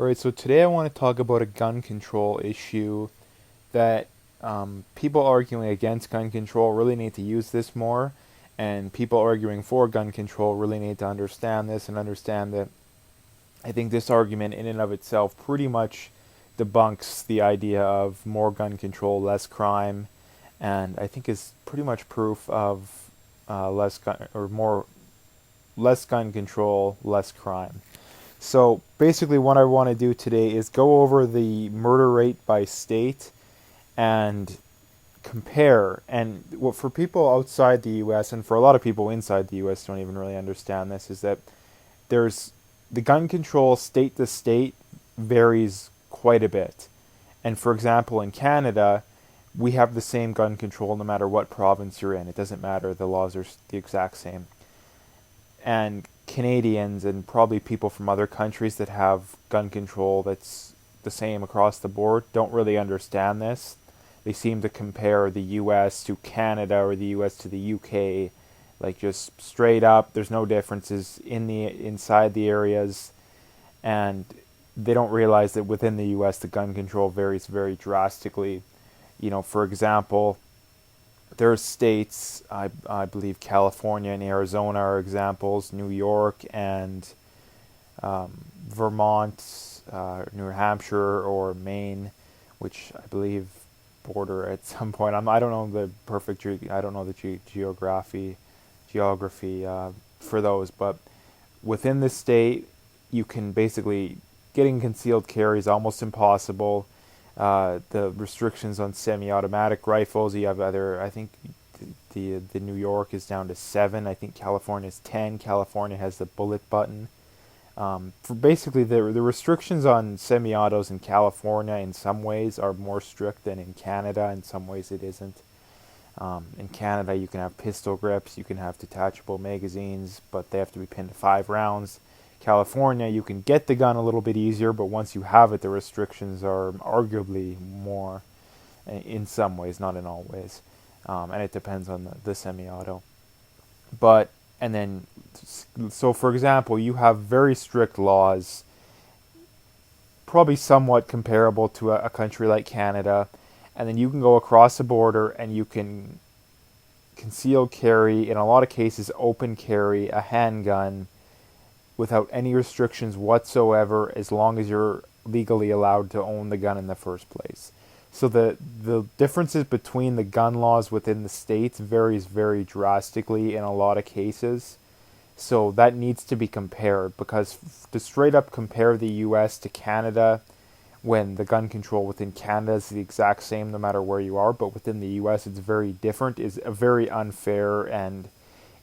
Alright, so today I want to talk about a gun control issue that people arguing against gun control really need to use this more, and people arguing for gun control really need to understand this and understand that I think this argument in and of itself pretty much debunks the idea of more gun control, less crime, and I think is pretty much proof of less gun or more less gun control, less crime. So basically, what I want to do today is go over the murder rate by state and compare. And what for people outside the U.S. and for a lot of people inside the U.S. don't even really understand this is that there's the gun control state to state varies quite a bit. And for example, in Canada, we have the same gun control no matter what province you're in. It doesn't matter; the laws are the exact same. And Canadians and probably people from other countries that have gun control that's the same across the board don't really understand this. They seem to compare the US to Canada or the US to the UK like just straight up. There's no differences inside the areas, and they don't realize that within the US the gun control varies very drastically. For example, there are states, I believe California and Arizona are examples, New York and Vermont, New Hampshire, or Maine, which I believe border at some point. I don't know the perfect, I don't know the geography for those, but within the state, you can basically, getting concealed carry is almost impossible. The restrictions on semi-automatic rifles, you have other, I think the New York is down to 7. I think California is 10. California has the bullet button. For basically, the restrictions on semi-autos in California in some ways are more strict than in Canada. In some ways it isn't. In Canada you can have pistol grips, you can have detachable magazines, but they have to be pinned to 5 rounds. California, you can get the gun a little bit easier, but once you have it, the restrictions are arguably more in some ways, not in all ways. And it depends on the semi-auto. And then, so for example, you have very strict laws, probably somewhat comparable to a country like Canada, and then you can go across the border and you can conceal carry, in a lot of cases open carry, a handgun without any restrictions whatsoever, as long as you're legally allowed to own the gun in the first place. So the differences between the gun laws within the states varies very drastically in a lot of cases. So that needs to be compared, because to straight up compare the US to Canada when the gun control within Canada is the exact same no matter where you are, but within the US it's very different, is a very unfair, and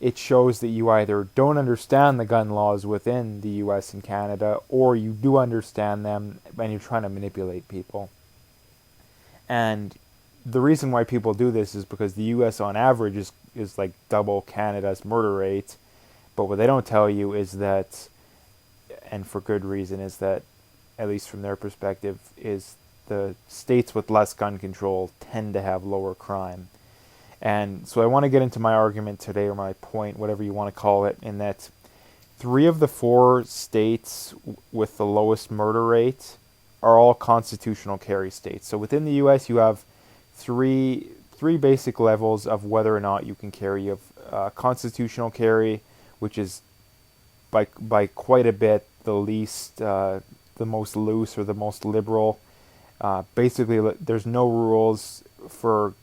it shows that you either don't understand the gun laws within the US and Canada, or you do understand them and you're trying to manipulate people. And the reason why people do this is because the US on average is like double Canada's murder rate. But what they don't tell you is that, and for good reason, is that, at least from their perspective, is the states with less gun control tend to have lower crime. And so I want to get into my argument today, or my point, whatever you want to call it, in that 3 of the 4 states with the lowest murder rate are all constitutional carry states. So within the U.S. you have three basic levels of whether or not you can carry. You have constitutional carry, which is by quite a bit the least, the most loose or the most liberal. Basically, there's no rules for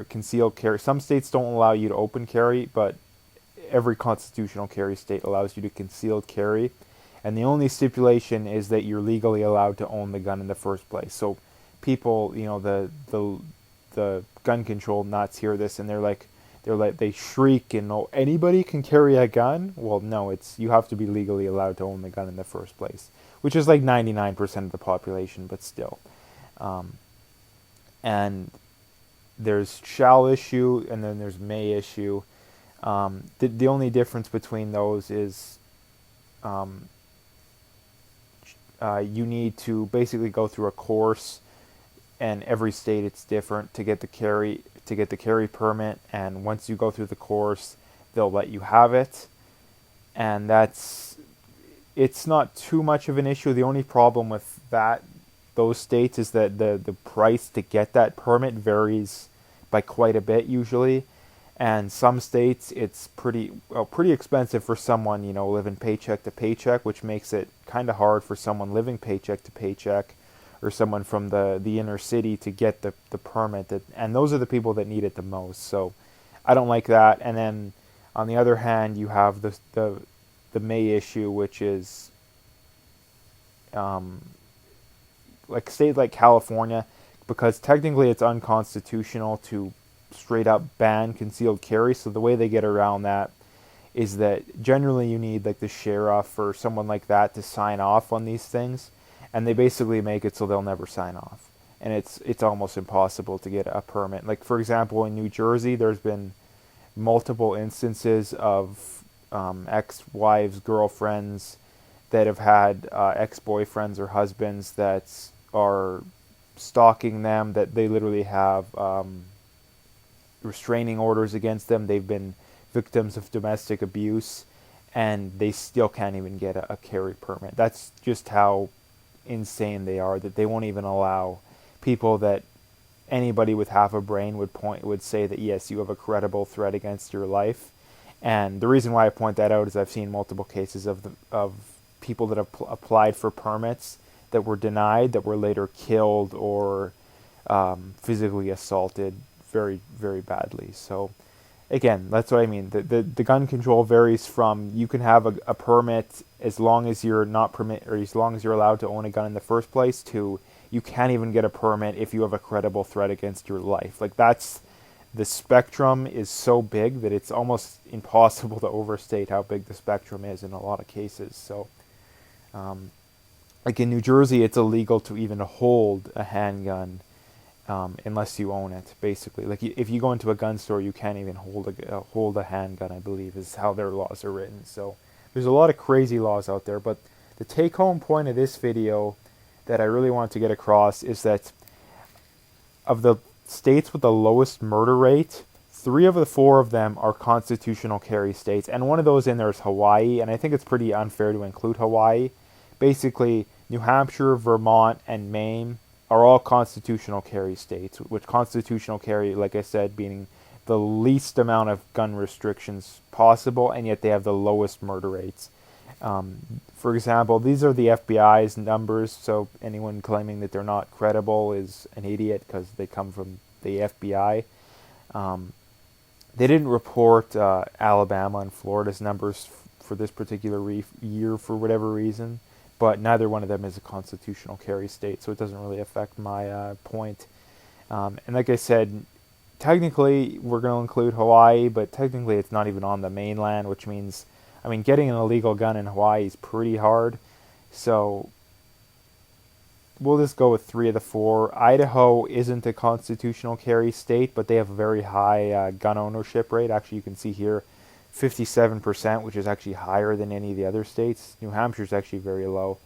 concealed carry. Some states don't allow you to open carry, but every constitutional carry state allows you to concealed carry. And the only stipulation is that you're legally allowed to own the gun in the first place. So people, the gun control nuts hear this and they shriek and, oh, anybody can carry a gun? Well, no, it's you have to be legally allowed to own the gun in the first place, which is like 99% of the population, but still. And there's shall issue, and then there's may issue. The only difference between those is you need to basically go through a course, and every state it's different to get the carry permit. And once you go through the course, they'll let you have it, and that's it's not too much of an issue. The only problem with those states is that the price to get that permit varies by quite a bit usually, and some states it's pretty expensive for someone living paycheck to paycheck, which makes it kind of hard for someone living paycheck to paycheck or someone from the inner city to get the permit, and those are the people that need it the most. So I don't like that. And then on the other hand, you have the May issue, which is like a state like California, because technically it's unconstitutional to straight up ban concealed carry. So the way they get around that is that generally you need like the sheriff or someone like that to sign off on these things, and they basically make it so they'll never sign off, and it's almost impossible to get a permit. Like for example, in New Jersey, there's been multiple instances of ex-wives, girlfriends that have had ex-boyfriends or husbands that are stalking them, that they literally have restraining orders against them. They've been victims of domestic abuse, and they still can't even get a carry permit. That's just how insane they are, that they won't even allow people that anybody with half a brain would say that yes, you have a credible threat against your life. And the reason why I point that out is I've seen multiple cases of people that have applied for permits that were denied, that were later killed or physically assaulted very, very badly. So again, that's what I mean. The gun control varies from you can have a permit as long as you're not or as long as you're allowed to own a gun in the first place, to you can't even get a permit if you have a credible threat against your life. Like the spectrum is so big that it's almost impossible to overstate how big the spectrum is in a lot of cases. So like in New Jersey, it's illegal to even hold a handgun unless you own it, basically. Like if you go into a gun store, you can't even hold a handgun, I believe, is how their laws are written. So there's a lot of crazy laws out there, but the take-home point of this video that I really want to get across is that of the states with the lowest murder rate, 3 of the 4 of them are constitutional carry states, and one of those in there is Hawaii, and I think it's pretty unfair to include Hawaii. Basically, New Hampshire, Vermont, and Maine are all constitutional carry states, which constitutional carry, like I said, being the least amount of gun restrictions possible, and yet they have the lowest murder rates. For example, these are the FBI's numbers, so anyone claiming that they're not credible is an idiot because they come from the FBI. They didn't report Alabama and Florida's numbers for this particular year for whatever reason, but neither one of them is a constitutional carry state, so it doesn't really affect my point. And like I said, technically we're going to include Hawaii, but technically it's not even on the mainland, which means, I mean, getting an illegal gun in Hawaii is pretty hard. So we'll just go with 3 of the 4. Idaho isn't a constitutional carry state, but they have a very high gun ownership rate. Actually, you can see here 57%, which is actually higher than any of the other states. New Hampshire is actually very low.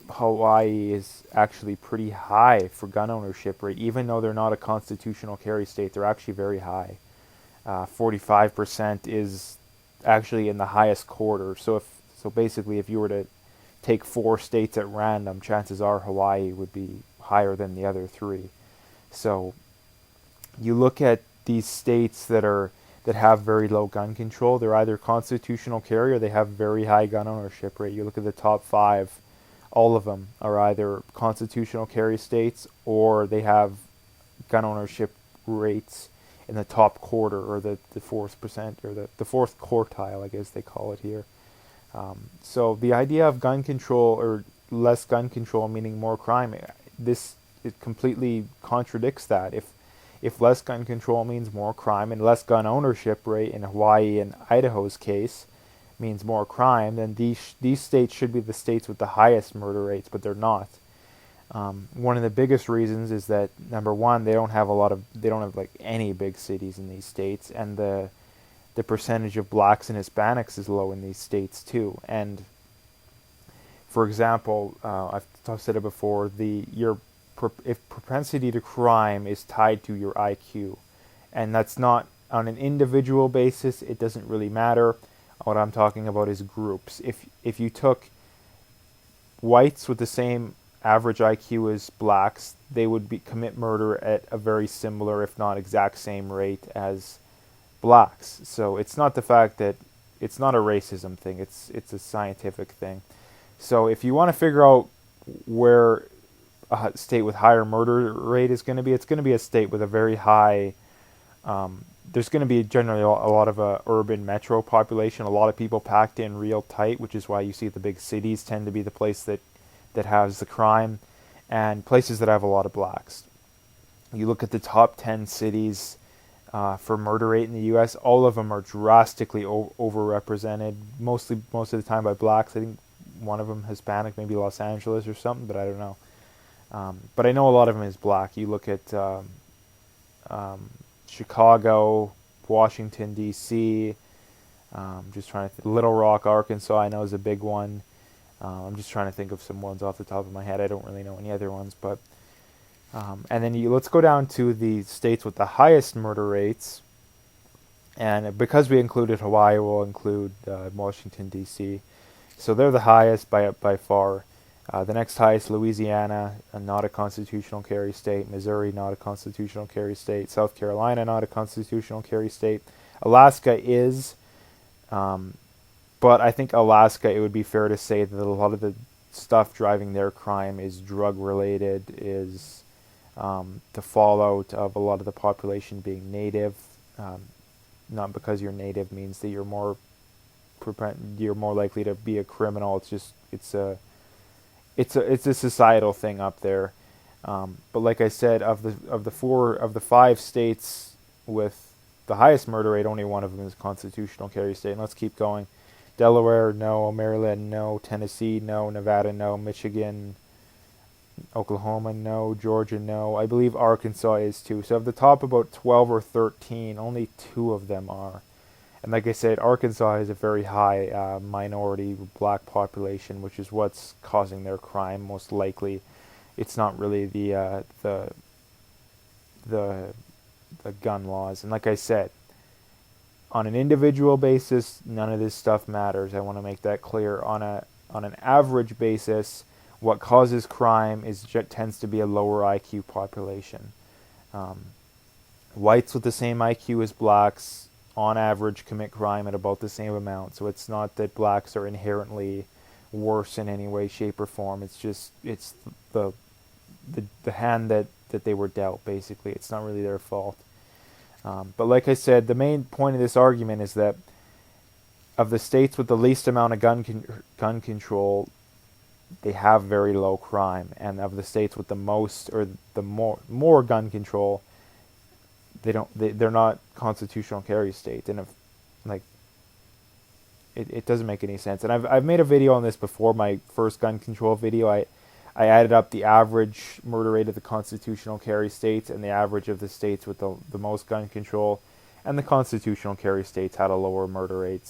Hawaii is actually pretty high for gun ownership rate. Even though they're not a constitutional carry state, they're actually very high. 45% is actually in the highest quarter. So basically if you were to take 4 states at random, chances are Hawaii would be higher than the other 3. So you look at these states that have very low gun control, they're either constitutional carry or they have very high gun ownership rate. You look at the top 5, all of them are either constitutional carry states or they have gun ownership rates in the top quarter, or the 4%, or the 4th quartile, I guess they call it here. So the idea of gun control or less gun control meaning more crime, it completely contradicts that. If less gun control means more crime, and less gun ownership rate in Hawaii and Idaho's case means more crime, then these states should be the states with the highest murder rates, but they're not. One of the biggest reasons is that, number one, they don't have like any big cities in these states, and the percentage of blacks and Hispanics is low in these states too. And for example, I've said it before, if propensity to crime is tied to your IQ, and that's not on an individual basis, it doesn't really matter. What I'm talking about is groups. If you took whites with the same average IQ as blacks, they would commit murder at a very similar, if not exact same rate as blacks. So it's not the fact that it's not a racism thing, it's a scientific thing. So if you want to figure out where a state with higher murder rate is going to be, it's going to be a state with a very high there's going to be generally a lot of urban metro population, a lot of people packed in real tight, which is why you see the big cities tend to be the place that has the crime, and places that have a lot of blacks. You look at the top 10 cities for murder rate in the U.S., all of them are drastically overrepresented, most of the time by blacks. I think one of them Hispanic, maybe Los Angeles or something, but I don't know. But I know a lot of them is black. You look at Chicago, Washington, D.C., just trying to Little Rock, Arkansas, I know is a big one. I'm just trying to think of some ones off the top of my head. I don't really know any other ones, but and then let's go down to the states with the highest murder rates. And because we included Hawaii, we'll include Washington, D.C. So they're the highest by far. The next highest, Louisiana, not a constitutional carry state. Missouri, not a constitutional carry state. South Carolina, not a constitutional carry state. Alaska is, but I think Alaska, it would be fair to say that a lot of the stuff driving their crime is drug related, is the fallout of a lot of the population being native. Not because you're native means that you're more likely to be a criminal. It's a societal thing up there. But like I said, of the 5 states with the highest murder rate, only one of them is a constitutional carry state. And let's keep going. Delaware, no. Maryland, no. Tennessee, no. Nevada, no. Michigan, Oklahoma, no. Georgia, no. I believe Arkansas is too. So of the top about 12 or 13, only 2 of them are. And like I said, Arkansas has a very high minority black population, which is what's causing their crime most likely. It's not really the gun laws. And like I said, on an individual basis, none of this stuff matters. I want to make that clear. On an average basis, what causes crime tends to be a lower IQ population. Whites with the same IQ as blacks, on average, commit crime at about the same amount. So it's not that blacks are inherently worse in any way, shape, or form. It's the hand that they were dealt, basically. It's not really their fault. But like I said, the main point of this argument is that of the states with the least amount of gun control, they have very low crime, and of the states with the most or the more gun control, they're not constitutional carry states. And it doesn't make any sense. And I've made a video on this before, my first gun control video. I added up the average murder rate of the constitutional carry states and the average of the states with the most gun control, and the constitutional carry states had a lower murder rate,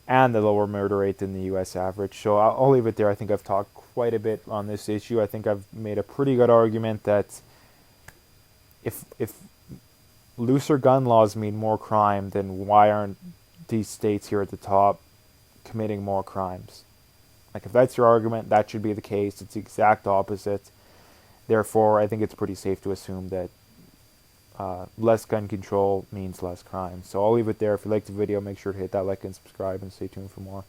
and the lower murder rate than the U.S. average. So I'll leave it there. I think I've talked quite a bit on this issue. I think I've made a pretty good argument that if looser gun laws mean more crime, then why aren't these states here at the top committing more crimes? Like, if that's your argument, that should be the case. It's the exact opposite. Therefore, I think it's pretty safe to assume that less gun control means less crime. So I'll leave it there. If you liked the video, make sure to hit that like and subscribe, and stay tuned for more.